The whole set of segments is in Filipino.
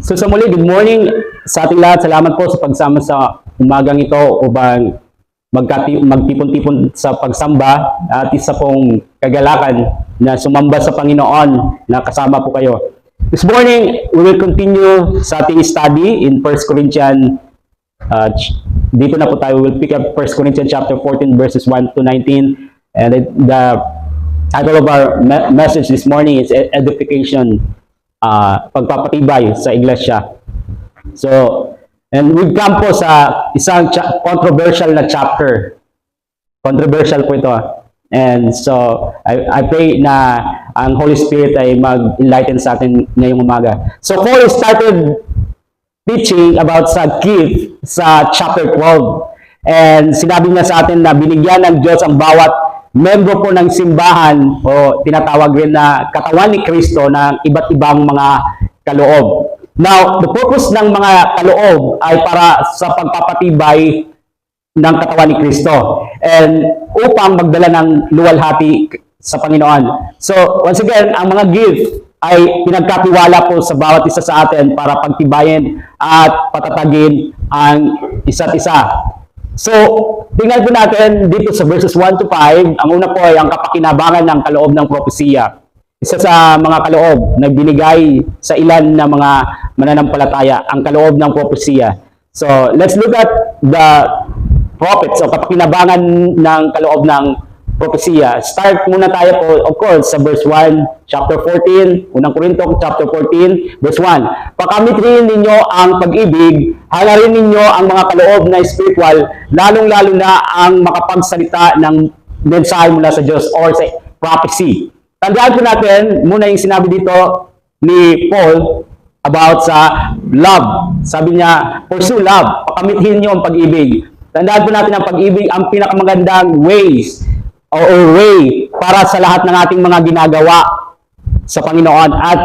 So sa muli, good morning sa ating lahat. Salamat po sa pagsama sa umagang ito upang magtipon-tipon sa pagsamba at isa pong kagalakan na sumamba sa Panginoon na kasama po kayo. This morning, we will continue sa ating study in 1 Corinthians. Dito na po tayo. We will pick up 1 Corinthians chapter 14 verses 1 to 19. And the title of our message this morning is Edification, pagpapatibay sa iglesia. So, and we've come po sa isang controversial na chapter. Controversial po ito. And so, I pray na ang Holy Spirit ay mag-enlighten sa atin ngayong umaga. So, Paul started teaching about sa gift sa chapter 12. And sinabi niya sa atin na binigyan ng Diyos ang bawat membro po ng simbahan o tinatawag rin na katawan ni Kristo ng iba't ibang mga kaloob. Now, the purpose ng mga kaloob ay para sa pagpapatibay ng katawan ni Kristo and upang magdala ng luwalhati sa Panginoon. So, once again, ang mga gift ay pinagkatiwala po sa bawat isa sa atin para pagtibayin at patatagin ang isa't isa. So, tingnan po natin dito sa verses 1 to 5. Ang una po ay ang kapakinabangan ng kaloob ng propesiya. Isa sa mga kaloob na binigay sa ilan na mga mananampalataya, ang kaloob ng propesiya. So, let's look at the prophets o kapakinabangan ng kaloob ng propesiya. Start muna tayo po, of course, sa verse 1, chapter 14, unang Korinto, chapter 14, verse 1. Pakamit-rin ninyo ang pag-ibig, halarin ninyo ang mga kaloob na spiritual, lalong-lalo na ang makapagsalita ng mensahe mula sa Diyos or sa prophecy. Tandaan po natin, muna yung sinabi dito ni Paul about sa love. Sabi niya, pursue love, pakamit-rin niyo ang pag-ibig. Tandaan po natin ang pag-ibig, ang pinakamagandang ways or way para sa lahat ng ating mga ginagawa sa Panginoon at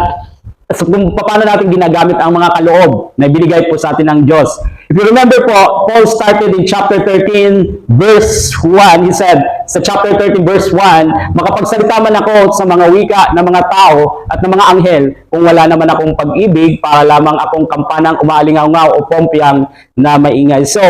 kung paano natin ginagamit ang mga kaloob na binigay po sa atin ng Diyos. If you remember po, Paul started in chapter 13 verse 1. He said sa chapter 13 verse 1, makapagsalita man ako sa mga wika ng mga tao at ng mga anghel kung wala naman akong pag-ibig, para lamang akong kampanang umaalingaw-ngaw o pompyang na maingay. So,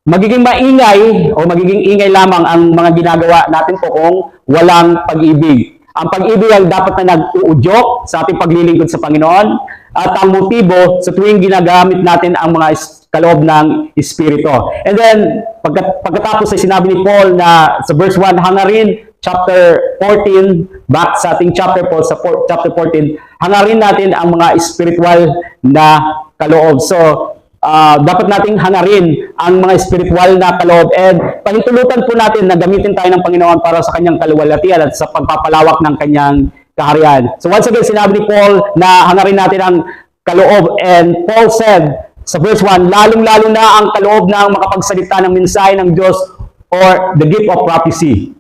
magiging maingay o magiging ingay lamang ang mga ginagawa natin po kung walang pag-ibig. Ang pag-ibig ay dapat na nag-uudyok sa ating paglilingkod sa Panginoon at ang motibo sa tuwing ginagamit natin ang mga kaloob ng Espiritu. And then, pagkatapos ay sinabi ni Paul na sa verse 1, hangarin, chapter 14, back sa ating chapter po, sa chapter 14, hangarin natin ang mga spiritual na kaloob. So, dapat nating hangarin ang mga spiritual na kaloob and pahintulutan po natin na gamitin tayo ng Panginoon para sa kanyang kaluwalhatian at sa pagpapalawak ng kanyang kaharian. So once again, sinabi ni Paul na hangarin natin ang kaloob, and Paul said sa verse 1, lalong-lalo na ang kaloob ng makapagsalita ng mensahe ng Diyos or the gift of prophecy.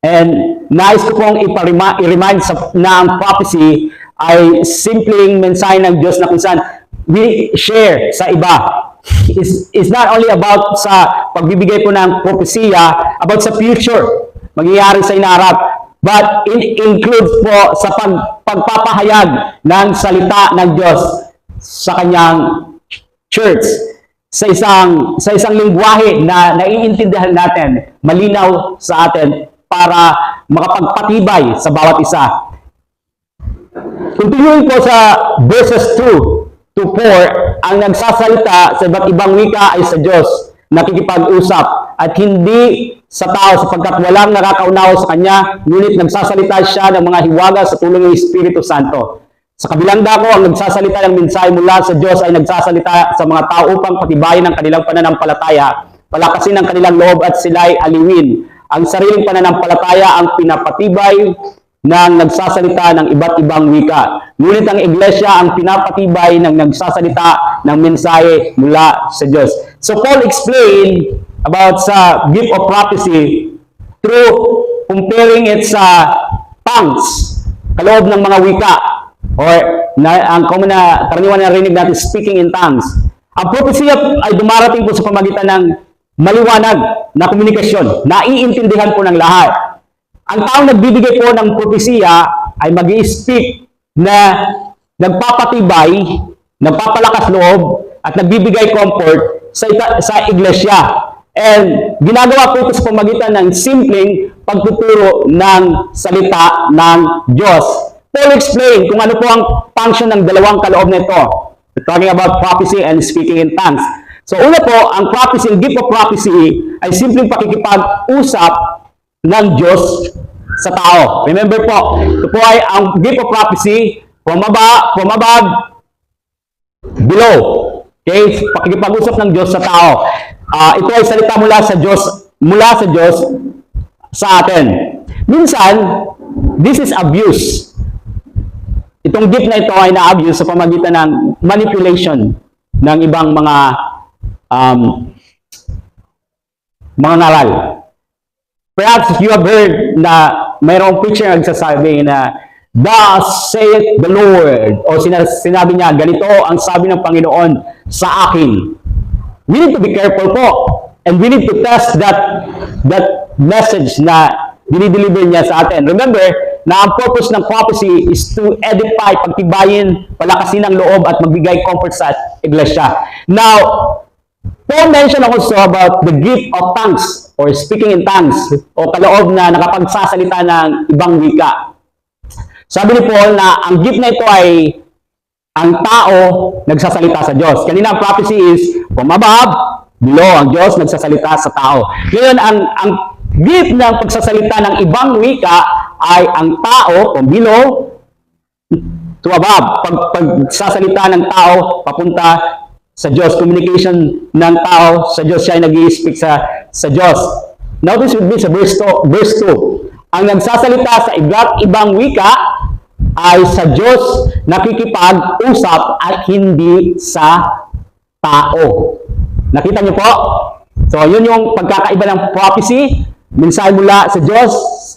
And nais ko pong i-remind na ang prophecy ay simpleng mensahe ng Diyos na kung saan we share sa iba. It's not only about sa pagbibigay po ng propesiya, about sa future, mangyayari sa inaharap, but it includes po sa pagpapahayag ng salita ng Diyos sa kanyang church, sa isang lingwahe na naiintindihan natin, malinaw sa atin para makapagpatibay sa bawat isa. Continuing po sa verses 2 to 4, ang nagsasalita sa iba't ibang wika ay sa Diyos, nakikipag-usap at hindi sa tao sapagkat walang nakakaunawa sa Kanya, ngunit nagsasalita siya ng mga hiwaga sa tulong ng Espiritu Santo. Sa kabilang dako, ang nagsasalita ng mensahe mula sa Diyos ay nagsasalita sa mga tao upang patibayin ang kanilang pananampalataya, palakasin ang kanilang loob at sila'y aliwin. Ang sariling pananampalataya ang pinapatibay ng nagsasalita ng iba't ibang wika. Ngunit ang iglesia ang pinapatibay ng nagsasalita ng mensahe mula sa Diyos. So Paul explained about sa gift of prophecy through comparing it sa tongues, kaloob ng mga wika, or ang common na karaniwan na rinig natin, speaking in tongues. Ang prophecy ay dumarating po sa pamagitan ng maliwanag na komunikasyon, naiintindihan po ng lahat. Ang taong nagbibigay po ng propesiya ay mag-i-speak na nagpapatibay nagpapalakas loob, at nagbibigay comfort sa iglesia. And ginagawa po ito sa pamagitan ng simpleng pagtuturo ng salita ng Diyos. Paul explain kung ano po ang function ng dalawang kaloob na ito. We're talking about prophecy and speaking in tongues. So una po, ang prophecy, ang gift of prophecy ay simpleng pakikipag-usap ng Diyos sa tao. Remember po, ito po ay ang gift of prophecy from above, below. Okay? Pakikipag-usap ng Diyos sa tao. Ito ay salita mula sa Diyos sa atin. Minsan, this is abuse. Itong gift na ito ay na-abuse sa pamagitan ng manipulation ng ibang mga ngaral. Perhaps you have heard na mayroong preacher nagsasabi na, "Thus saith the Lord," o sinabi niya, ganito ang sabi ng Panginoon sa akin. We need to be careful po. And we need to test that message na dinideliver niya sa atin. Remember, na ang purpose ng prophecy is to edify, pagtibayin, palakasin ang loob at magbigay comfort sa iglesia. Now, Paul mentioned also about the gift of tongues or speaking in tongues o kaloob na nakapagsasalita ng ibang wika. Sabi ni Paul na ang gift na ito ay ang tao nagsasalita sa Diyos. Kanina ang prophecy is from above, below, ang Diyos nagsasalita sa tao. Ngayon, ang gift ng pagsasalita ng ibang wika ay ang tao from below to above. Pagsasalita ng tao papunta sa Diyos. Communication ng tao sa Diyos, siya ay nag-i-speak sa Diyos. Notice with me sa verse 2. Ang nagsasalita sa iba't ibang wika ay sa Diyos nakikipag-usap at hindi sa tao. Nakita niyo po? So, yun yung pagkakaiba ng prophecy. Minsan mula sa Diyos,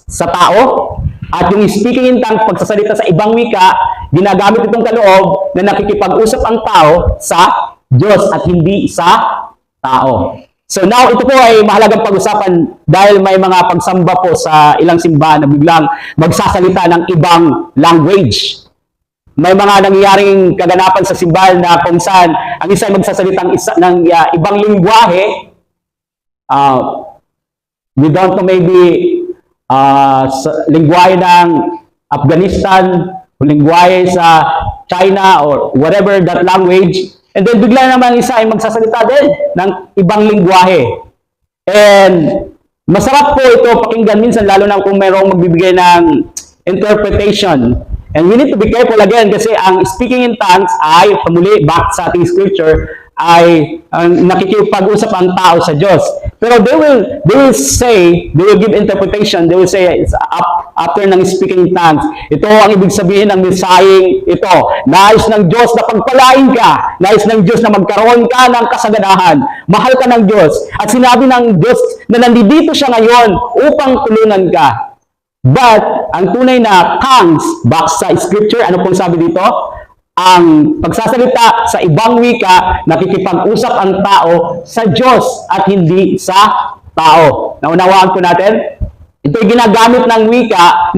sa tao. At yung speaking in tongues, pagsasalita sa ibang wika, ginagamit itong kaloob na nakikipag-usap ang tao sa Diyos at hindi sa tao. So now, ito po ay mahalagang pag-usapan dahil may mga pagsamba po sa ilang simbahan na biglang magsasalita ng ibang language. May mga nangyayaring kaganapan sa simbahan na kung saan ang isa ay magsasalita ng ibang lingwahe. We don't know maybe lingwahe ng Afghanistan, o lingwahe sa China, or whatever that language. And then bigla naman isa ay magsasalita din ng ibang lingwahe. And masarap po ito pakinggan minsan, lalo na kung mayroong magbibigay ng interpretation. And we need to be careful again kasi ang speaking in tongues ay, pamuli, back sa ating scripture, ay nakikipag-usap ang tao sa Diyos. Pero they will give interpretation, they will say, after ng speaking in tongues, ito ang ibig sabihin ng mensaheng ito. Nais ng Diyos na pagpalain ka, nais ng Diyos na magkaroon ka ng kasaganahan, mahal ka ng Diyos, at sinabi ng Diyos na nandito siya ngayon upang tulungan ka. But, ang tunay na tongues, back sa scripture, ano pong sabi dito? Ang pagsasalita sa ibang wika, nakikipag-usap ang tao sa Diyos at hindi sa tao. Naunawaan po natin? Ito'y ginagamit ng wika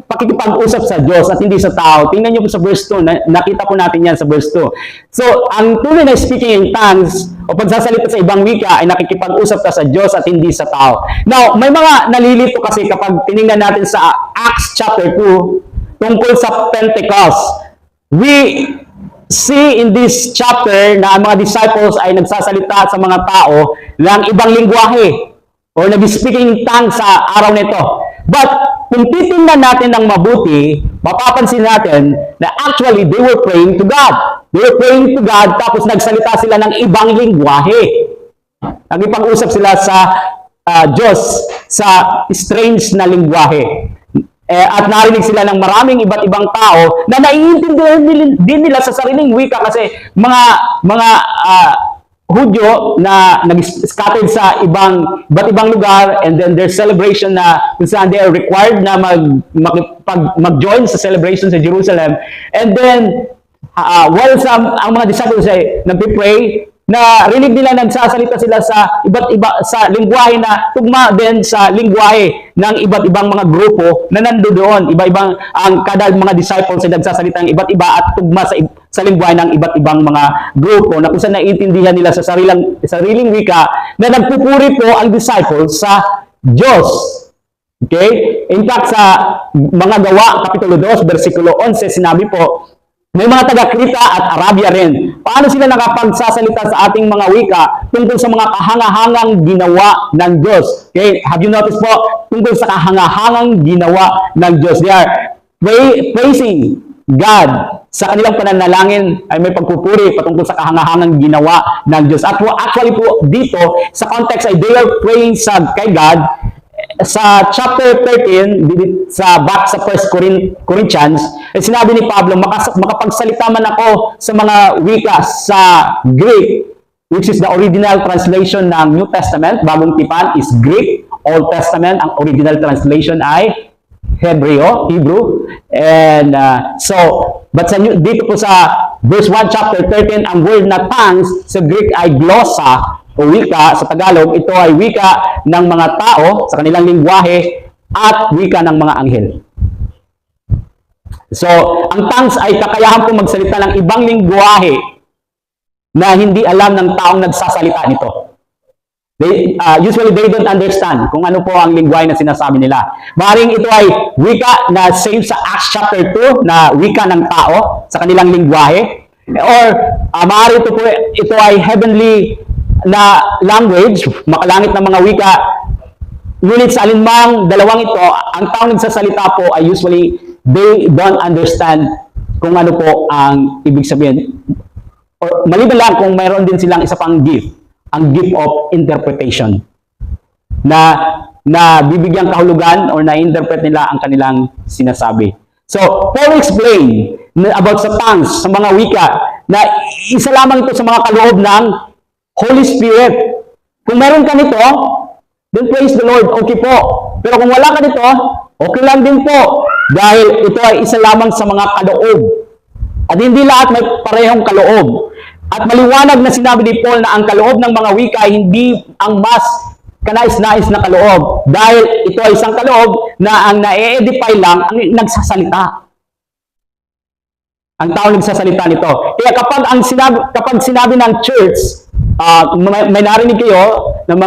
pakikipag-usap sa Diyos at hindi sa tao. Tingnan niyo po sa verse 2, nakita po natin yan sa verse 2. So, ang tunay na speaking in tongues o pagsasalita sa ibang wika ay nakikipag-usap ka sa Diyos at hindi sa tao. Now, may mga nalilito kasi kapag tiningnan natin sa Acts chapter 2 tungkol sa Pentecost. We see in this chapter na ang mga disciples ay nagsasalita sa mga tao ng ibang lingwahe or nag-speaking tongue sa araw nito. But kung titingnan natin ng mabuti, mapapansin natin na actually they were praying to God. They were praying to God tapos nagsalita sila ng ibang lingwahe. Nagipag-usap sila sa Diyos sa strange na lingwahe. At narinig sila ng maraming iba't ibang tao na naiintindihan din nila sa sariling wika kasi mga Hudyo na nag-scattered sa iba't ibang lugar, and then there's celebration na kung saan they are required na mag-join sa celebration sa Jerusalem. And then while ang mga disciples ay nagpipray, na rinig nila nagsasalita sila sa iba't iba sa lingwahe na tugma din sa lingwahe ng iba't ibang mga grupo na nandoon. Iba-ibang ang kada mga disciples ay nagsasalita ng iba't iba at tugma sa lingwahe ng iba't ibang mga grupo na kung saan naiintindihan nila sa sariling wika na nagpupuri po ang disciples sa Diyos. Okay? In fact, sa mga Gawa, Kapitulo 2, versikulo 11, sinabi po, may mga taga-Krita at Arabia rin. Paano sila nakapagsasalita sa ating mga wika tungkol sa mga kahangahangang ginawa ng Diyos? Okay? Have you noticed po? Tungkol sa kahangahangang ginawa ng Diyos. They are praising God. Sa kanilang pananalangin ay may pagpupuri patungkol sa kahangahangang ginawa ng Diyos. At actually po dito, sa context ay they are praying kay God. Sa chapter 13, back sa 1 Corinthians, sinabi ni Pablo, makapagsalita man ako sa mga wika sa Greek, which is the original translation ng New Testament. Bagong tipan is Greek. Old Testament, ang original translation ay Hebrew. And but dito po sa verse 1, chapter 13, ang word na tongues sa Greek ay glossa, o wika. Sa Tagalog, ito ay wika ng mga tao sa kanilang lingwahe at wika ng mga anghel. So, ang tongues ay kakayahan po magsalita ng ibang lingwahe na hindi alam ng taong nagsasalita nito. Usually, they don't understand kung ano po ang lingwahe na sinasabi nila. Maaaring ito ay wika na same sa Acts chapter 2 na wika ng tao sa kanilang lingwahe. Or, maaaring ito ay heavenly na language, makalangit ng mga wika. Ngunit sa alinmang dalawang ito, ang taong nagsasalita po ay usually they don't understand kung ano po ang ibig sabihin. Or maliban lang kung mayroon din silang isa pang gift, ang gift of interpretation. Na bibigyang kahulugan or na-interpret nila ang kanilang sinasabi. So, Paul explain about sa tongues, sa mga wika, na isa lamang ito sa mga kaloob ng Holy Spirit. Kung meron ka nito, then praise the Lord, okay po. Pero kung wala ka nito, okay lang din po. Dahil ito ay isa lamang sa mga kaloob. At hindi lahat may parehong kaloob. At maliwanag na sinabi ni Paul na ang kaloob ng mga wika ay hindi ang mas kanais-nais na kaloob. Dahil ito ay isang kaloob na ang na-edify lang ang nagsasalita. Ang tao nagsasalita nito. Kaya kapag sinabi ng church, may narinig kayo ng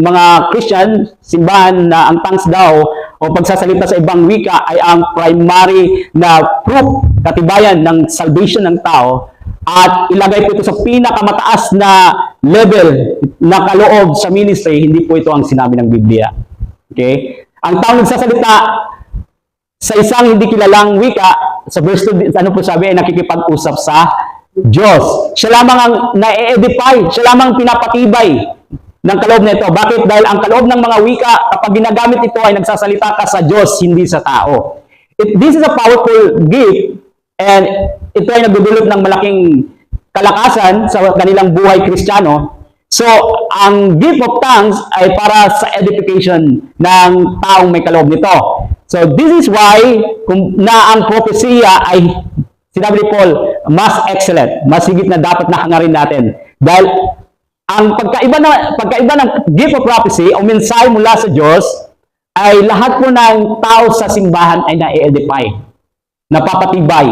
mga Christian, simbahan na ang tongues daw o pagsasalita sa ibang wika ay ang primary na proof, katibayan ng salvation ng tao, at ilagay po ito sa pinakamataas na level na kaloob sa ministry. Hindi po ito ang sinabi ng Biblia. Okay? Ang tao nagsasalita sa isang hindi kilalang wika, sa verse 2, ano po sabi, ay nakikipag-usap sa Diyos. Siya lamang ang na-edify, siya lamang pinapatibay ng kaloob na ito. Bakit? Dahil ang kaloob ng mga wika, kapag ginagamit ito ay nagsasalita ka sa Diyos, hindi sa tao. This is a powerful gift, and ito ay nagdudulot ng malaking kalakasan sa kanilang buhay Kristiyano. So, ang gift of tongues ay para sa edification ng taong may kaloob nito. So, this is why na ang propesya ay, sinabi ni Paul, mas excellent, mas higit na dapat na hangarin natin. Dahil ang pagkaiba ng gift of prophecy o mensahe mula sa Diyos ay lahat po ng tao sa simbahan ay na-edify, napapatibay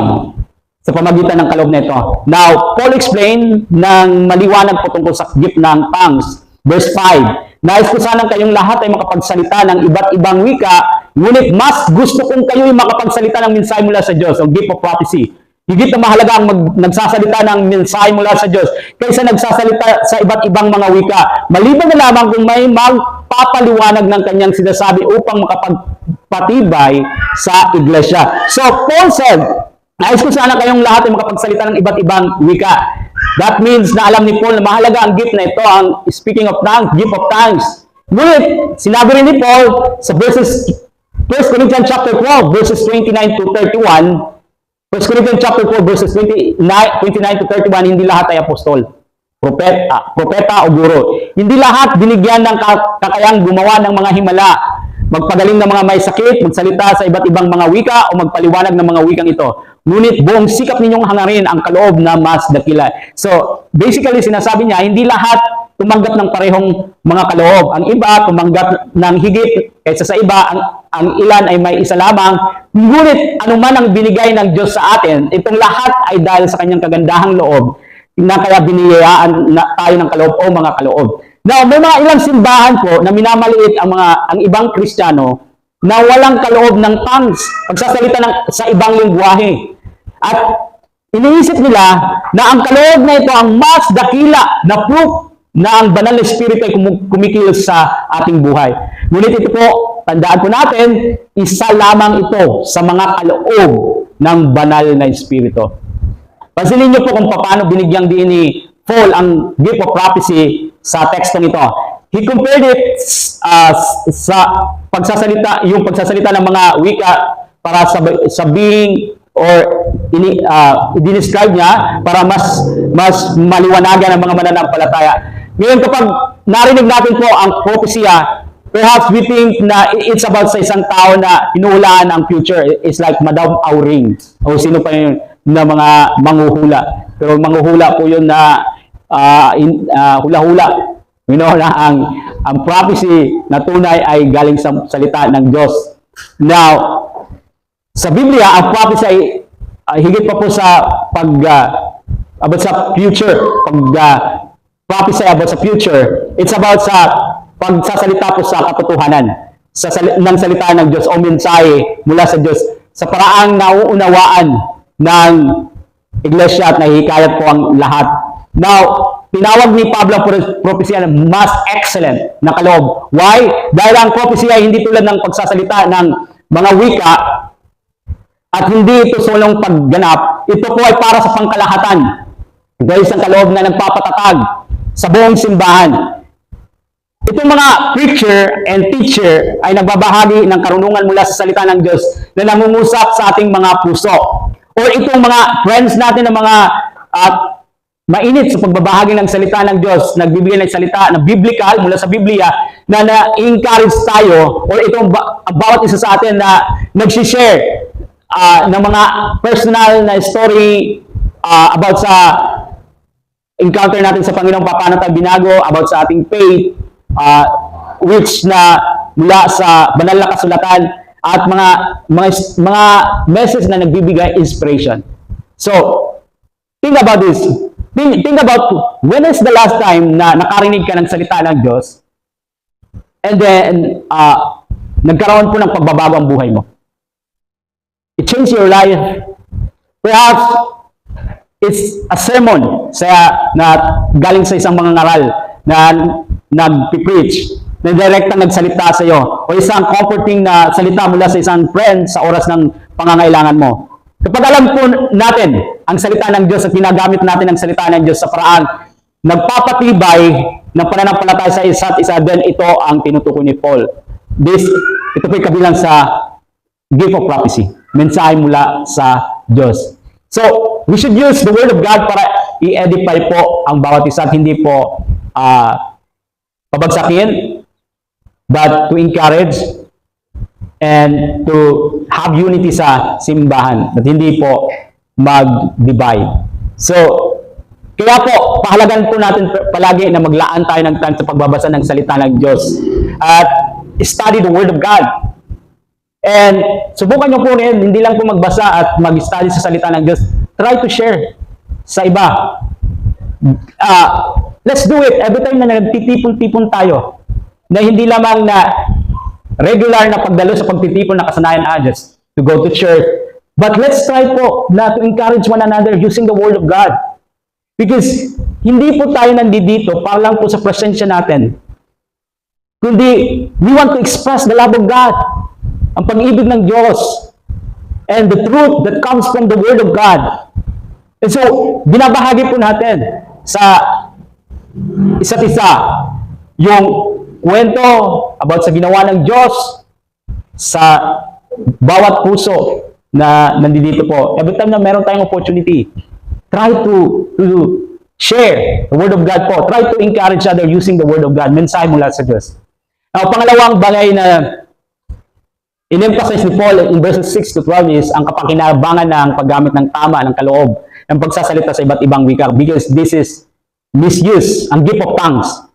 sa pamagitan ng kaloob na ito. Now, Paul explained ng maliwanag po tungkol sa gift ng tongues. Verse 5, nais ko sanang kayong lahat ay makapagsalita ng iba't ibang wika, ngunit mas gusto kong kayo ay makapagsalita ng mensahe mula sa Diyos, o gift of prophecy. Higit na mahalaga ang nagsasalita ng mensahe mula sa Diyos kaysa nagsasalita sa iba't ibang mga wika. Maliban na lamang kung may magpapaliwanag ng kanyang sinasabi upang makapagpatibay sa iglesia. So, Paul said, nais ko sana kayong lahat ay makapagsalita ng iba't ibang wika. That means na alam ni Paul na mahalaga ang gift na ito, ang speaking of tongues, gift of tongues. Ngunit, sinabi rin ni Paul sa verses 1 Corinthians chapter 12, verses 29 to 31, 1 Corinthians chapter 4, verses 29 to 31, hindi lahat ay apostol, propeta o guro. Hindi lahat binigyan ng kakayang gumawa ng mga himala, magpagaling ng mga may sakit, magsalita sa iba't ibang mga wika, o magpaliwanag ng mga wikang ito. Ngunit buong sikap ninyong hangarin ang kaloob na mas dakila. So, basically, sinasabi niya, hindi lahat tumanggap ng parehong mga kaloob. Ang iba, tumanggap ng higit kaysa sa iba, ang ilan ay may isa lamang, ngunit anuman ang binigay ng Diyos sa atin, itong lahat ay dahil sa kanyang kagandahang loob, na kaya biniyayaan na tayo ng kaloob o mga kaloob. Now, may mga ilang simbahan po na minamaliit ang ibang Kristiyano na walang kaloob ng tongues, pagsasalita sa ibang lingwahe. At iniisip nila na ang kaloob na ito ang mas dakila na proof na ang banal na Espiritu ay kumikilos sa ating buhay. Ngunit ito po, tandaan po natin, isa lamang ito sa mga kaloob ng banal na Espiritu. Pansinin niyo po kung paano binigyang din ni Paul ang gift of prophecy sa tekstong ito. He compared it sa pagsasalita, yung pagsasalita ng mga wika para sabihin or i-describe niya para mas maliwanagan ang mga mananampalataya. Ngayon, kapag narinig natin po ang propesya, perhaps we think na it's about sa isang tao na inuulaan ang future. It's like Madam Auring o sino pa yun na mga manghuhula. Pero manghuhula po yun na hula-hula. You know, na ang prophecy na tunay ay galing sa salita ng Diyos. Now, sa Biblia, ang prophecy ay higit pa po sa about sa future, prophecy about sa future, it's about sa pagsasalita po sa katotohanan ng salita ng Diyos o mensahe mula sa Diyos sa paraang nauunawaan ng iglesia at nahihikayat po ang lahat. Now, tinawag ni Pablo ang propesya na mas excellent na kaloob. Why? Dahil ang propesya ay hindi tulad ng pagsasalita ng mga wika at hindi ito solong pagganap. Ito po ay para sa pangkalahatan. Dahil isang kaloob na nagpapatatag sa buong simbahan. Itong mga preacher and teacher ay nagbabahagi ng karunungan mula sa salita ng Diyos na nangungusap sa ating mga puso. Or itong mga friends natin na mga mainit sa pagbabahagi ng salita ng Diyos, nagbibigay ng salita na biblical mula sa Biblia na na-encourage tayo or itong bawat isa sa atin na nagsishare ng mga personal na story about sa encounter natin sa Panginoong paano tayo binago, about sa ating faith, which na mula sa banal na kasulatan at mga message na nagbibigay inspiration. So, think about this. Think about when is the last time na nakarinig ka ng salita ng Diyos and then nagkaroon po ng pagbabago ang buhay mo. It changed your life. Perhaps it's a sermon na galing sa isang mga ngaral na nag-preach, na direktang nagsalita sa iyo, o isang comforting na salita mula sa isang friend sa oras ng pangangailangan mo. Kapag alam po natin ang salita ng Diyos at ginagamit natin ang salita ng Diyos sa paraan nagpapatibay ng pananampalataya sa isa't isa, then ito ang tinutukoy ni Paul. Ito po'y kabilang sa gift of prophecy, mensahe mula sa Diyos. So, we should use the Word of God para i-edify po ang bawat isa at hindi po pabagsakin, but to encourage and to have unity sa simbahan at hindi po mag-divide. So, kaya po, pahalagan po natin palagi na maglaan tayo ng time sa pagbabasa ng salita ng Diyos at study the Word of God. And subukan nyo po rin, hindi lang po magbasa at mag-study sa salita ng Diyos. Try to share sa iba. Let's do it every time na nagtitipon-tipon tayo na hindi lamang na regular na pagdalo sa pagtitipon na kasanayan just to go to church. But let's try po na to encourage one another using the Word of God. Because hindi po tayo nandito para lang po sa presensya natin. Kundi we want to express the love of God, ang pag-ibig ng Diyos, and the truth that comes from the Word of God. And so, binabahagi po natin sa isa't isa yung kwento about sa ginawa ng Diyos sa bawat puso na nandito po. Every time na meron tayong opportunity, try to share the Word of God po. Try to encourage other using the Word of God. Mensahe mula sa Diyos. Now, pangalawang bagay na in-emphasize ni Paul in verses 6 to 12 is ang kapakinabangan ng paggamit ng tama, ng kaloob, ng pagsasalita sa iba't ibang wika, because this is misuse, ang gift of tongues.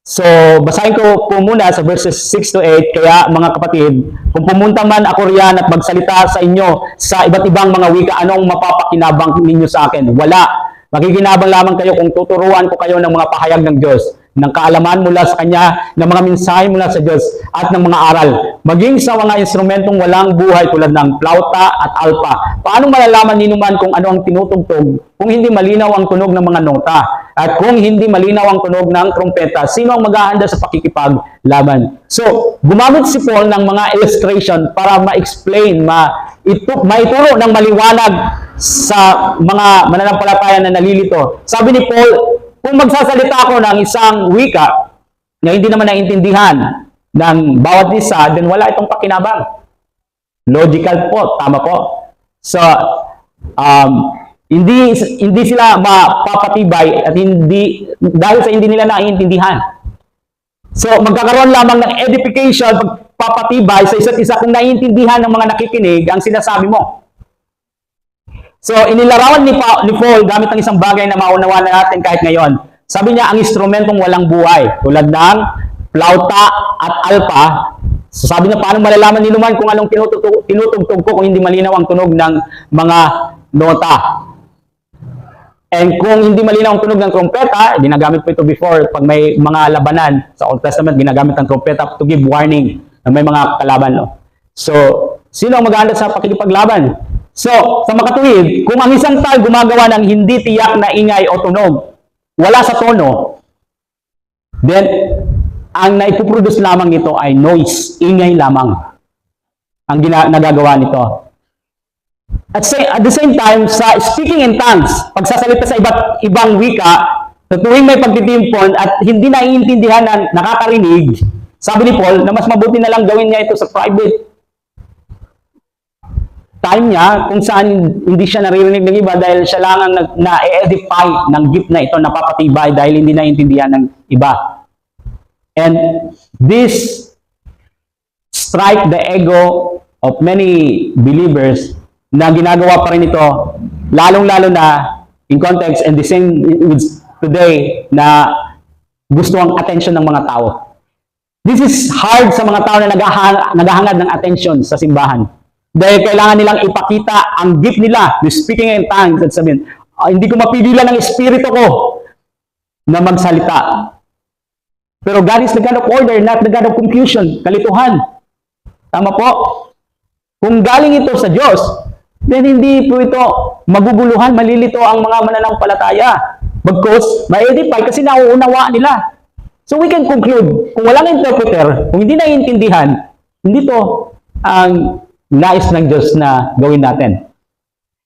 So, basahin ko po muna sa verses 6 to 8. Kaya mga kapatid, kung pumunta man ako riyan at magsalita sa inyo sa iba't ibang mga wika, anong mapapakinabang ninyo sa akin? Wala. Makikinabang lamang kayo kung tuturuan ko kayo ng mga pahayag ng Diyos, ng kaalaman mula sa Kanya, ng mga mensahe mula sa Diyos, at ng mga aral. Maging sa mga instrumentong walang buhay tulad ng flauta at alpa. Paano malalaman ninuman kung ano ang tinutugtog kung hindi malinaw ang tunog ng mga nota? At kung hindi malinaw ang tunog ng trompeta, sino ang maghahanda sa pakikipaglaban? So, gumamit si Paul ng mga illustration para ma-explain, maituro ng maliwanag sa mga mananampalataya na nalilito. Sabi ni Paul, kung magsasalita ako ng isang wika na hindi naman naintindihan ng bawat isa, then wala itong pakinabang. Logical po, tama po. So, hindi sila mapapatibay at hindi dahil sa hindi nila naiintindihan. So, magkakaroon lamang ng edification, pagpapatibay sa isa't isa kung naiintindihan ng mga nakikinig ang sinasabi mo. So, inilarawan ni Paul gamit ang isang bagay na maunawaan na natin kahit ngayon. Sabi niya, ang instrumentong walang buhay, tulad ng flauta at alpa. So, sabi niya, paano malalaman ninuman kung anong tinutugtog ko kung hindi malinaw ang tunog ng mga nota? And kung hindi malinaw ang tunog ng trompeta, ginagamit po ito before pag may mga labanan sa Old Testament, ginagamit ang trompeta to give warning na may mga kalaban. No? So, sino ang maghahanda sa pakikipaglaban? So, sa makatuwid, kung ang isang tao gumagawa ng hindi tiyak na ingay o tunog, wala sa tono, then, ang naipuproduce lamang nito ay noise, ingay lamang ang nagagawa nito. At the same time, sa speaking in tongues, pagsasalita sa iba't ibang wika, sa tuwing may pagtitimpon at hindi naiintindihan na nakakarinig, sabi ni Paul na mas mabuti na lang gawin niya ito sa private time niya kung saan hindi siya naririnig ng iba dahil siya lang ang na-edify ng gift na ito, napapatibay dahil hindi naiintindihan ng iba. And this strike the ego of many believers na ginagawa pa rin ito, lalong-lalo na in context and the same with today na gusto ang attention ng mga tao. This is hard sa mga tao na naghahangad ng attention sa simbahan. Dahil kailangan nilang ipakita ang gift nila, the speaking in tongues, at sabihin, hindi ko mapigilan ang espiritu ko na magsalita. Pero God is the God of order, not the God of confusion, kalituhan. Tama po? Kung galing ito sa Diyos, then hindi po ito maguguluhan, malilito ang mga mananampalataya. Bagkus, ma-edify kasi nauunawaan nila. So we can conclude, kung walang interpreter, kung hindi naiintindihan, hindi to ang nais ng Diyos na gawin natin.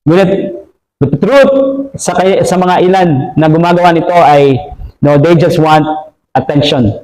Ngunit, the truth sa mga ilan na gumagawa nito ay, no, they just want attention.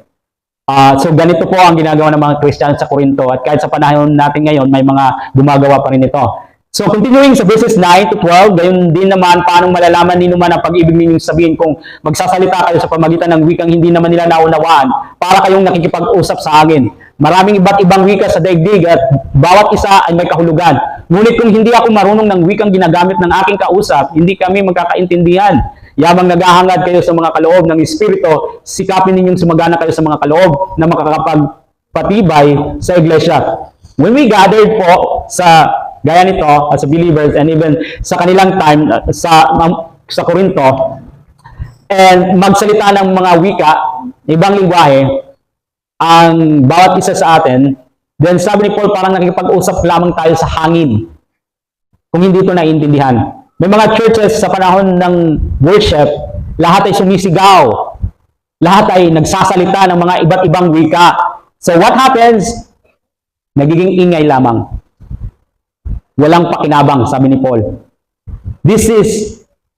So, ganito po ang ginagawa ng mga Kristiyano sa Corinto at kahit sa panahon natin ngayon, may mga gumagawa pa rin ito. So, continuing sa verses 9 to 12, gayon din naman, paano malalaman din naman ang pag-ibig ninyong sabihin kung magsasalita kayo sa pamagitan ng wikang hindi naman nila naunawaan para kayong nakikipag-usap sa akin. Maraming iba't ibang wika sa daigdig at bawat isa ay may kahulugan. Ngunit kung hindi ako marunong ng wikang ginagamit ng aking kausap, hindi kami magkakaintindihan. Yamang naghahangad kayo sa mga kaloob ng Espiritu, sikapin ninyong sumagana kayo sa mga kaloob na makakapagpatibay sa iglesia. When we gathered po sa gaya nito as a believers and even sa kanilang time sa Corinto and magsalita ng mga wika, ibang lingwahe, ang bawat isa sa atin, then sabi ni Paul parang nakikipag-usap lamang tayo sa hangin kung hindi ito naiintindihan. May mga churches sa panahon ng worship, lahat ay sumisigaw, lahat ay nagsasalita ng mga iba't ibang wika. So what happens? Nagiging ingay lamang. Walang pakinabang, sabi ni Paul. This is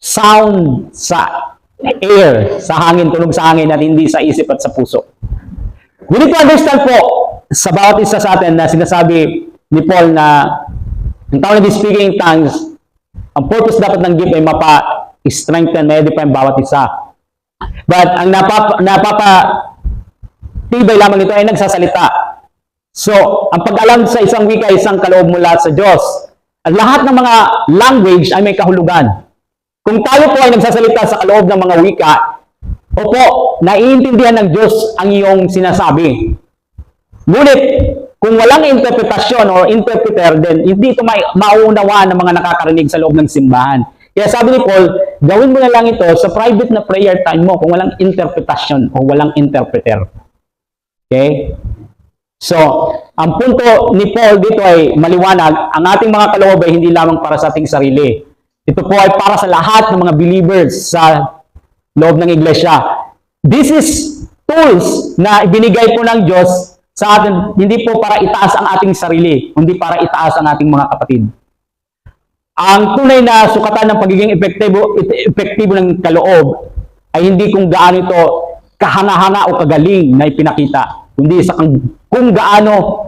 sound sa air, sa hangin, tunog sa hangin at hindi sa isip at sa puso. We need to understand po sa bawat isa sa atin na sinasabi ni Paul na ang tao na speaking in tongues, ang purpose dapat ng gift ay mapa-strengthen, ma-edify ang bawat isa. But ang napapatibay lamang nito ay nagsasalita. So, ang pag-alam sa isang wika ay isang kaloob mula sa Diyos. At lahat ng mga language ay may kahulugan. Kung tayo po ay nagsasalita sa kaloob ng mga wika, Opo, naiintindihan ng Diyos ang iyong sinasabi. Ngunit, kung walang interpretasyon o interpreter, then hindi ito mauunawaan ng mga nakakarinig sa loob ng simbahan. Kaya sabi ni Paul, gawin mo na lang ito sa private na prayer time mo kung walang interpretasyon o walang interpreter. Okay? So, ang punto ni Paul dito ay maliwanag, ang ating mga kaloob ay hindi lamang para sa ating sarili. Ito po ay para sa lahat ng mga believers sa loob ng iglesia. This is tools na ibinigay po ng Diyos sa atin, hindi po para itaas ang ating sarili, kundi para itaas ang ating mga kapatid. Ang tunay na sukatan ng pagiging epektibo ng kaloob ay hindi kung gaano ito kahanga-hanga o kagaling na ipinakita, kundi sa kung gaano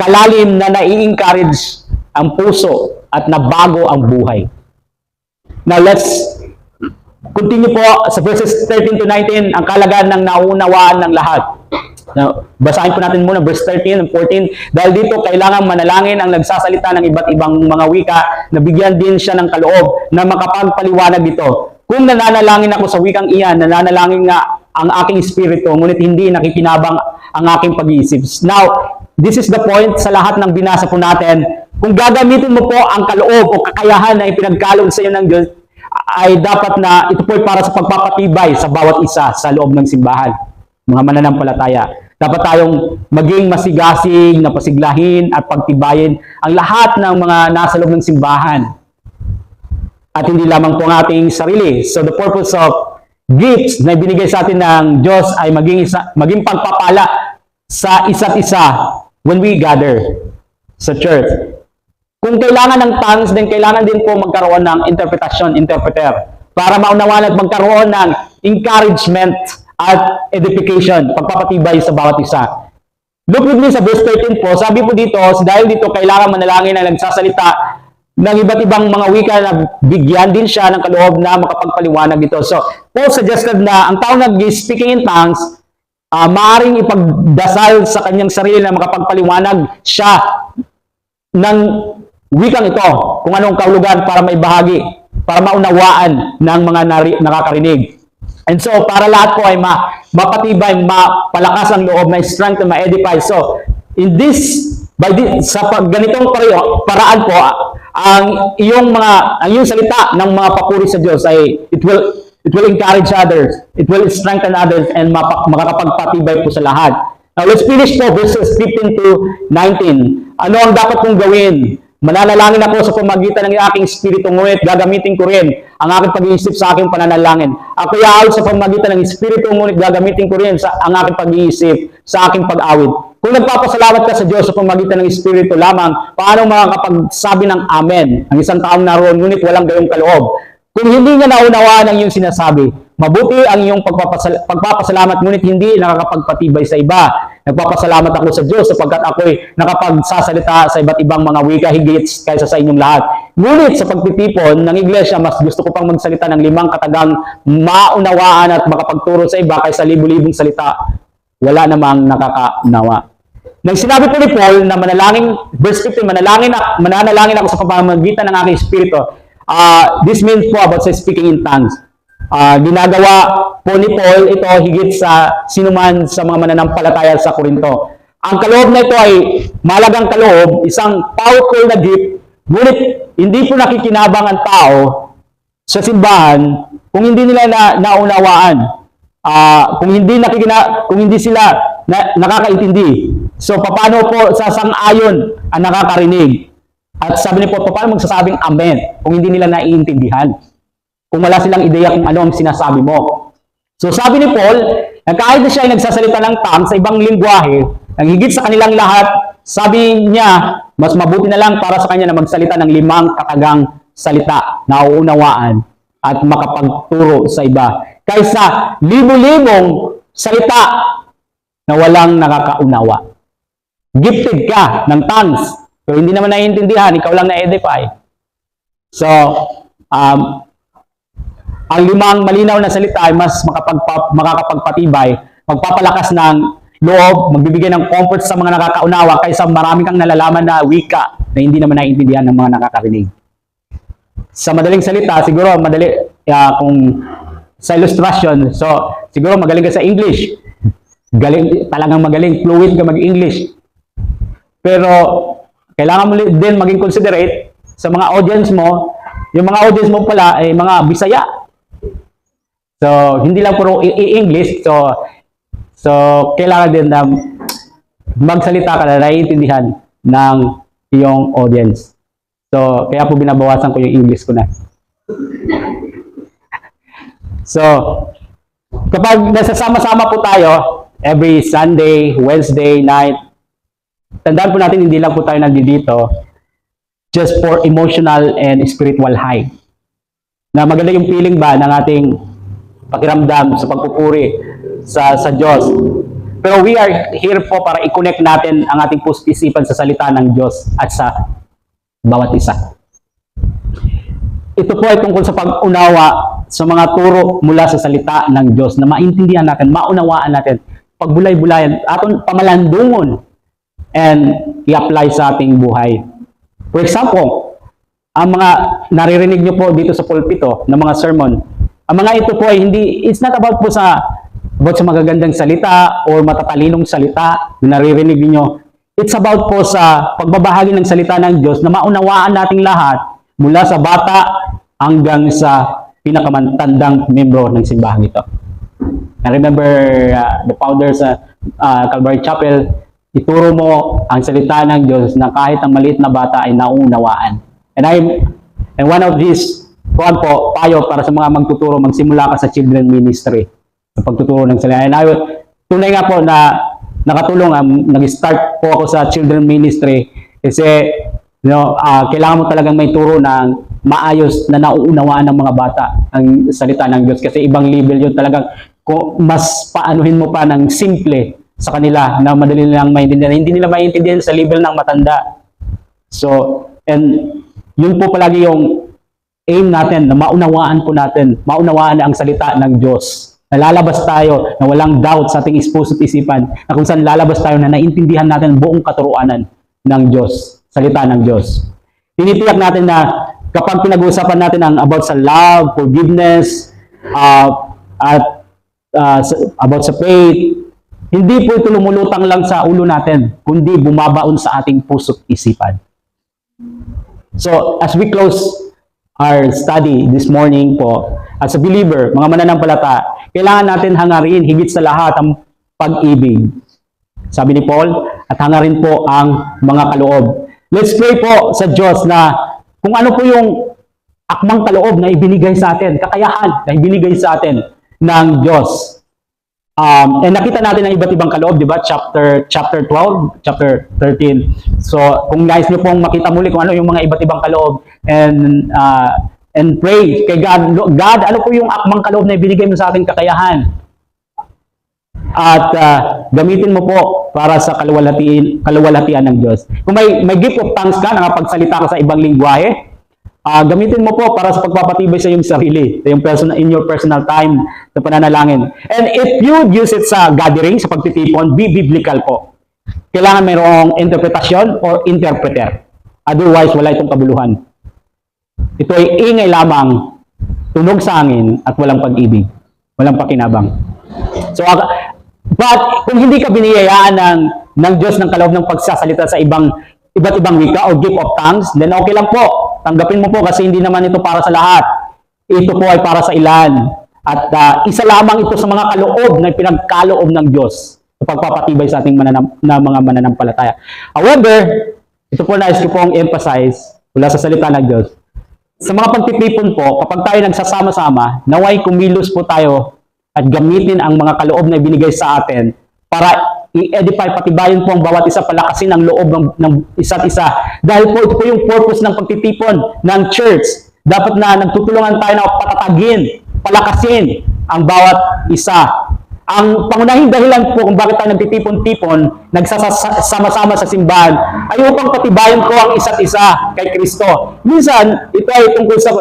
kalalim na nai-encourage ang puso at nabago ang buhay. Now let's continue po sa verses 13 to 19, ang kalagayan ng naunawaan ng lahat. Now, basahin po natin muna verse 13 and 14. Dahil dito, kailangan manalangin ang nagsasalita ng iba't ibang mga wika na bigyan din siya ng kaloob na makapagpaliwanag dito. Kung nananalangin ako sa wikang iyan, nananalangin nga ang aking espiritu, ngunit hindi nakikinabang ang aking pag-iisip. Now, this is the point sa lahat ng binasa po natin. Kung gagamitin mo po ang kaloob o kakayahan na ipinagkaloob sa iyo ng Diyos, ay dapat na ito po ay para sa pagpapatibay sa bawat isa sa loob ng simbahan. Mga mananampalataya. Dapat tayong maging masigasig, napasiglahin at pagtibayin ang lahat ng mga nasa loob ng simbahan. At hindi lamang po ang ating sarili. So the purpose of gifts na ibinigay sa atin ng Diyos ay maging pagpapala sa isa't isa when we gather sa church. Kung kailangan ng tongues, then kailangan din po magkaroon ng interpreter, para maunawaan at magkaroon ng encouragement at edification, pagpapatibay sa bawat isa. Look with me sa verse 13 po, sabi po dito, dahil dito kailangan manalangin ang nagsasalita ng iba't ibang mga wika na bigyan din siya ng kaloob na makapagpaliwanag dito. So, Paul suggested na ang tao nag-speaking in tongues, maaaring ipagdasal sa kanyang sarili na makapagpaliwanag siya ng wikang ito, kung anong kahulugan para may bahagi, para maunawaan ng mga nakakarinig. And so, para lahat po ay mapatibay, mapalakas ang loob, may strength na ma-edify. So, sa ganitong paraan po, ang iyong salita ng mga papuri sa Diyos ay it will encourage others, it will strengthen others, and makakapagpatibay po sa lahat. Now, let's finish po verses 15 to 19. Ano ang dapat kong gawin? Mananalangin ako sa pamagitan ng aking espiritu, ngunit gagamitin ko rin ang aking pag-iisip sa aking pananalangin. Ako iaawit sa pamagitan ng espiritu, ngunit gagamitin ko rin ang aking pag-iisip sa aking pag-awit. Kung nagpapasalamat ka sa Diyos sa pamagitan ng espiritu lamang, paano makakapagsabi ng amen ang isang taong naroon, ngunit walang gayong kaloob? Kung hindi niya naunawaan ang iyong sinasabi, mabuti ang iyong pagpapasalamat, ngunit hindi nakakapagpatibay sa iba. Nagpapasalamat ako sa Diyos sapagkat ako'y nakapagsasalita sa iba't ibang mga wika higit kaysa sa inyong lahat. Ngunit sa pagtitipon ng iglesia, mas gusto ko pang magsalita ng 5 katagang maunawaan at makapagturo sa iba kaysa libu-libong salita. Wala namang nakakaunawa. Nang sinabi po ni Paul na verse 15, mananalangin ako sa pamamagitan ng aking espiritu. This means po about speaking in tongues. Ginagawa po ni Paul ito higit sa sinuman sa mga mananampalataya sa Korinto. Ang kaloob na ito ay malagang kaloob, isang powerful na gift, ngunit hindi po nakikinabang ang tao sa simbahan kung hindi nila naunawaan, kung hindi sila nakakaintindi. So paano po sasang-ayon ang nakakarinig? At sabi ni Paul, paano magsasabing amen kung hindi nila naiintindihan? Kung wala silang ideya kung ano ang sinasabi mo. So sabi ni Paul, na kahit na siya ay nagsasalita ng tongues sa ibang lingwahe, ang higit sa kanilang lahat, sabi niya, mas mabuti na lang para sa kanya na magsalita ng 5 katagang salita na uunawaan at makapagturo sa iba, kaysa libu-libong salita na walang nakakaunawa. Gifted ka ng tongues, pero hindi naman naiintindihan, ikaw lang na-edify. So, ang 5 malinaw na salita ay mas makakapagpatibay, magpapalakas ng loob, magbibigay ng comfort sa mga nakakaunawa kaysa marami kang nalalaman na wika na hindi naman naiintindihan ng mga nakakarinig. Sa madaling salita, siguro kung sa illustration, so Siguro magaling ka sa English. Galing, talagang magaling, fluent ka mag-English. Pero, kailangan mo din maging considerate sa mga audience mo. Yung mga audience mo pala ay mga Bisaya. So, hindi lang puro English. So, kailangan din na magsalita ka na naiintindihan ng iyong audience. So, kaya po binabawasan ko yung English ko na. So, kapag nasasama-sama po tayo, every Sunday, Wednesday night, tandaan po natin, hindi lang po tayo nandito just for emotional and spiritual high. Na maganda yung feeling ba ng ating pakiramdam sa pagpupuri sa Diyos. Pero we are here po para i-connect natin ang ating puso't isipan sa salita ng Diyos at sa bawat isa. Ito po ay tungkol sa pag-unawa sa mga turo mula sa salita ng Diyos na maintindihan natin, maunawaan natin, pagbulay-bulayan, atong pamalandungon and i-apply sa ating buhay. For example, ang mga naririnig nyo po dito sa pulpito ng mga sermon, ang mga ito po ay hindi, it's not about po sa magagandang salita o matatalinong salita na naririnig niyo. It's about po sa pagbabahagi ng salita ng Diyos na maunawaan nating lahat mula sa bata hanggang sa pinakamatandang membro ng simbahan ito. I remember the founder sa Calvary Chapel, ituro mo ang salita ng Diyos na kahit ang maliit na bata ay nauunawaan. And one of these, payo para sa mga magtuturo, magsimula ka sa children ministry, sa pagtuturo ng salita. And tunay nga po na nakatulong, nag-start po ako sa children ministry kasi kailangan mo talagang may turo ng maayos na nauunawaan ng mga bata ang salita ng Diyos. Kasi ibang level yun talagang mas paanuhin mo pa ng simple sa kanila na madali nilang maintindihan. Hindi nila maintindihan sa level ng matanda. So, and yun po palagi yung aim natin, na maunawaan po natin, maunawaan na ang salita ng Diyos. Nalalabas tayo na walang doubt sa ating puso't isipan, na kung saan lalabas tayo na naintindihan natin buong katuruanan ng Diyos, salita ng Diyos. Tinitiyak natin na kapag pinag-uusapan natin ang about sa love, forgiveness, at about sa faith, hindi po ito lumulutang lang sa ulo natin, kundi bumabaon sa ating puso't isipan. So, as we close our study this morning po, as a believer, mga mananampalata, kailangan natin hangarin higit sa lahat ang pag-ibig. Sabi ni Paul, at hangarin po ang mga kaloob. Let's pray po sa Diyos na kung ano po yung akmang kaloob na ibinigay sa atin, kakayahan na ibinigay sa atin ng Diyos. And nakita natin ang iba't ibang kaloob, di ba? Chapter 12, chapter 13. So, kung nais nyo pong makita muli kung ano yung mga iba't ibang kaloob and pray kay God. God, ano po yung akmang kaloob na ibinigay mo sa ating kakayahan? At gamitin mo po para sa kaluwalhatian ng Diyos. Kung may gift of tongues ka, nakapagsalita ka sa ibang lingwahe, gamitin mo po para sa pagpapatibay sa iyong sarili, sa iyong in your personal time, sa pananalangin. And if you use it sa gathering, sa pagtitipon, be biblical po. Kailangan mayroong interpretasyon or interpreter. Otherwise, wala itong kabuluhan. Ito ay ingay lamang, tunog sa hangin, at walang pag-ibig. Walang pakinabang. So, but kung hindi ka biniyayaan ng Diyos ng kaloob ng pagsasalita sa iba't ibang wika o gift of tongues, then okay lang po. Tanggapin mo po kasi hindi naman ito para sa lahat. Ito po ay para sa ilan. At isa lamang ito sa mga kaloob na pinagkaloob ng Diyos sa pagpapatibay sa ating mga mananampalataya. However, ito po nais ko pong emphasize mula sa salita ng Diyos. Sa mga pagtitipon po, kapag tayo nagsasama-sama, naway kumilos po tayo at gamitin ang mga kaloob na ibinigay sa atin para i-edify, patibayin po ang bawat isa, palakasin ang loob ng isa't isa. Dahil po ito po yung purpose ng pagtitipon ng church. Dapat na nagtutulungan tayo na patatagin, palakasin ang bawat isa. Ang pangunahing dahilan po kung bakit tayo nagtitipon-tipon, nagsasama-sama sa simbahan, ay upang patibayan ko ang isa't isa kay Kristo. Minsan, ito ay tungkol sa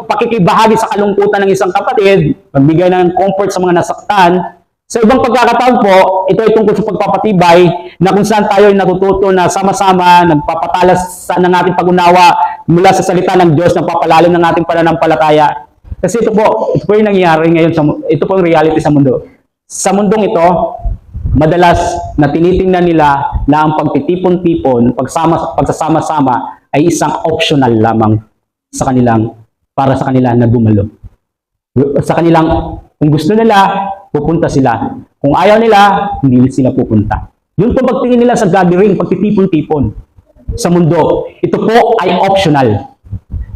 pakikibahagi sa kalungkutan ng isang kapatid, pagbigay ng comfort sa mga nasaktan. Sa ibang pagkakataon po, ito ay tungkol sa pagpapatibay na kung saan tayo ay natututo na sama-sama, nagpapatalas ng ating pag-unawa mula sa salita ng Diyos, nagpapalalim ng ating pananampalataya. Kasi ito po yung nangyayari ngayon, ito po yung reality sa mundo. Sa mundong ito, madalas na tinitingnan nila na ang pagtitipon-tipon, pagsasama-sama ay isang optional lamang sa kanilang, para sa kanila na gumalo. Sa kanilang, kung gusto nila, pupunta sila. Kung ayaw nila, hindi sila pupunta. Yun po pagtingin nila sa gathering, pagtitipon-tipon sa mundo. Ito po ay optional.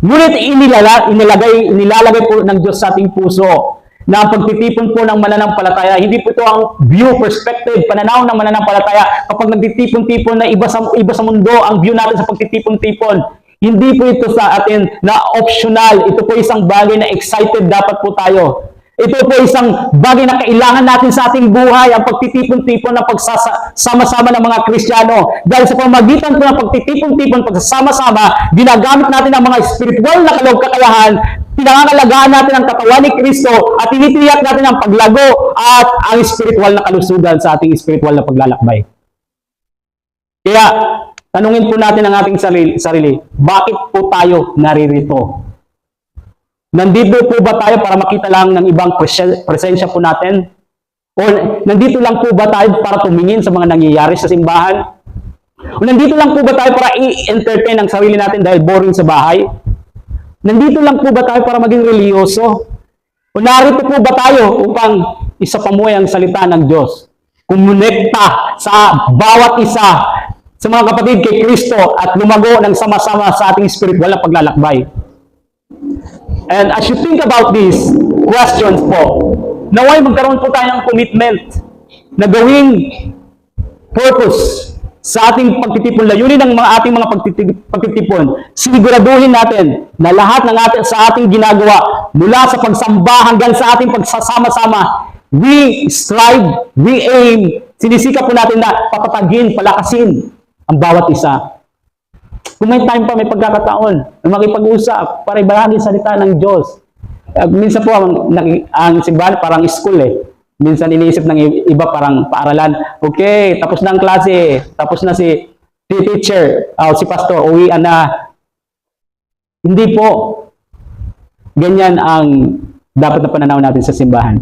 Ngunit inilalagay po ng Diyos sa ating puso na ang pagtitipon po ng mananampalataya, hindi po ito ang view, perspective, pananaw ng mananampalataya. Kapag nagtitipon-tipon na iba sa mundo, ang view natin sa pagtitipon-tipon, hindi po ito sa atin na optional. Ito po isang bagay na excited dapat po tayo. Ito po isang bagay na kailangan natin sa ating buhay, ang pagtitipon-tipon ng pagsasama-sama ng mga Kristiyano. Dahil sa pamagitan po ng pagtitipon-tipon, pagsasama-sama, ginagamit natin ang mga spiritual na kakayahan, pinangangalagaan natin ang katawan ni Kristo, at tinitiyak natin ang paglago at ang spiritual na kalusugan sa ating spiritual na paglalakbay. Kaya, tanungin po natin ang ating sarili, bakit po tayo naririto? Nandito po ba tayo para makita lang ng ibang presensya po natin? O nandito lang po ba tayo para tumingin sa mga nangyayari sa simbahan? O nandito lang po ba tayo para i-entertain ang sarili natin dahil boring sa bahay? Nandito lang po ba tayo para maging reliyoso? O narito po ba tayo upang isapamuhay ang salita ng Diyos? Kumonekta sa bawat isa sa mga kapatid kay Kristo at lumago ng sama-sama sa ating spiritual na paglalakbay. And as you think about these questions po, naway magkaroon po tayo ng commitment na gawing purpose sa ating pagtitipon, layunin ng ating mga pagtitipon. Siguraduhin natin na lahat ng sa ating ginagawa, mula sa pagsamba hanggang sa ating pagsasama-sama, we strive, we aim, sinisikap po natin na papatagin, palakasin ang bawat isa. Kung may time pa, may pagkakataon na makipag-usap para ibahagi salita ng Diyos. Minsan po, ang simbahan parang school eh. Minsan iniisip ng iba parang paaralan. Okay, tapos na ang klase. Tapos na si teacher, si pastor, uwian na. Hindi po. Ganyan ang dapat na pananaw natin sa simbahan.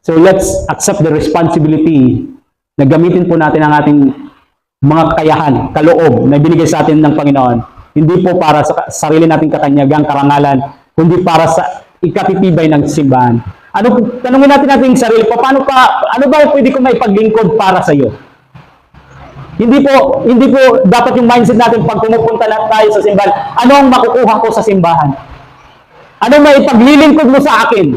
So let's accept the responsibility na gamitin po natin ang ating mga kakayahan, kaloob na binigay sa atin ng Panginoon. Hindi po para sa sarili nating katanyagang karangalan, kundi para sa ikatitibay ng simbahan. Tanungin natin ating sarili, ano ba pwede ko maipaglingkod para sa iyo? Hindi po dapat yung mindset natin pag pumupunta na tayo sa simbahan, ano ang makukuha ko sa simbahan? Ano maipaglilingkod mo sa akin?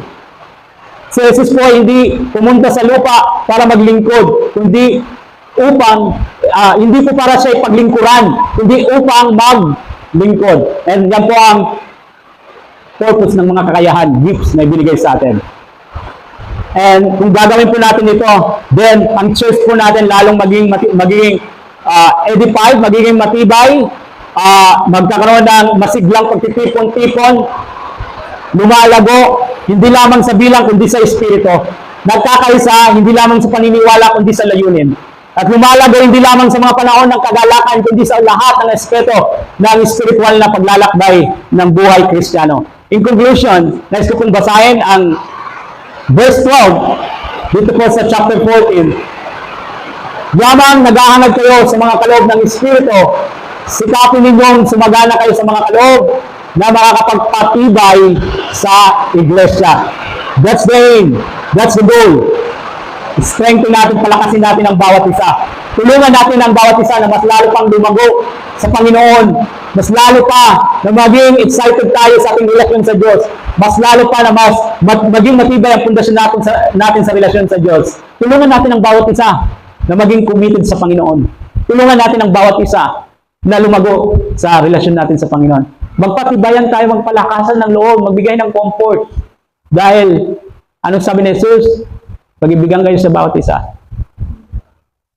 Si Jesus po hindi pumunta sa lupa para maglingkod, kundi upang, hindi po para siya ipaglingkuran, hindi upang maglingkod. And yan po ang purpose ng mga kakayahan, gifts na ibinigay sa atin. And kung gagawin po natin ito, then ang church po natin lalong magiging edified, magiging matibay, magkakaroon ng masiglang pagtitipon-tipon, lumalago, hindi lamang sa bilang kundi sa espiritu, nagkakaisa hindi lamang sa paniniwala kundi sa layunin, at lumalago hindi lamang sa mga panahon ng kagalakan kundi sa lahat ng aspeto ng spiritual na paglalakbay ng buhay Kristiyano. In conclusion, nais ko pong basahin ang verse 12 dito po sa chapter 14. Yamang naghahangad kayo sa mga kaloob ng Espiritu, sikapin ninyong sumagana kayo sa mga kaloob na makakapagpatibay sa iglesia. That's the aim. That's the goal. Strengthen natin, palakasin natin ang bawat isa. Tulungan natin ang bawat isa na mas lalo pang lumago sa Panginoon. Mas lalo pa na maging excited tayo sa ating relasyon sa Diyos. Mas lalo pa na maging matibay ang pundasyon natin sa relasyon sa Diyos. Tulungan natin ang bawat isa na maging committed sa Panginoon. Tulungan natin ang bawat isa na lumago sa relasyon natin sa Panginoon. Magpatibayan tayo, magpalakasan ng loob, magbigay ng comfort. Dahil, anong sabi ni Jesus? Pag-ibigan kayo sa bawat isa.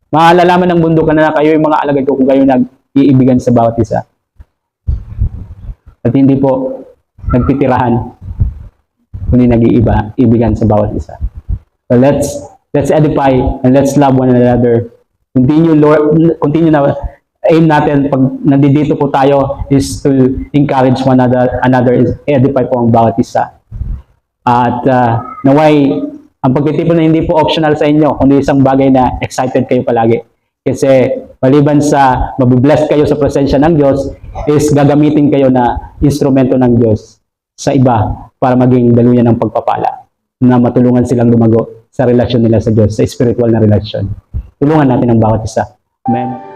Malalaman ng mundo ka na kayo yung mga alagad ko kung kayo nag-iibigan sa bawat isa. At hindi po nagtitirahan, kundi nag-iibigan sa bawat isa. So let's edify and let's love one another. Continue na aim natin pag nandito po tayo is to encourage one another, edify po ang bawat isa. At naway, ang pagtitipon na hindi po optional sa inyo, kundi isang bagay na excited kayo palagi. Kasi maliban sa mabibless kayo sa presensya ng Diyos, is gagamitin kayo na instrumento ng Diyos sa iba para maging daluyan ng pagpapala, na matulungan silang lumago sa relasyon nila sa Diyos, sa spiritual na relasyon. Tulungan natin ang bawat isa. Amen.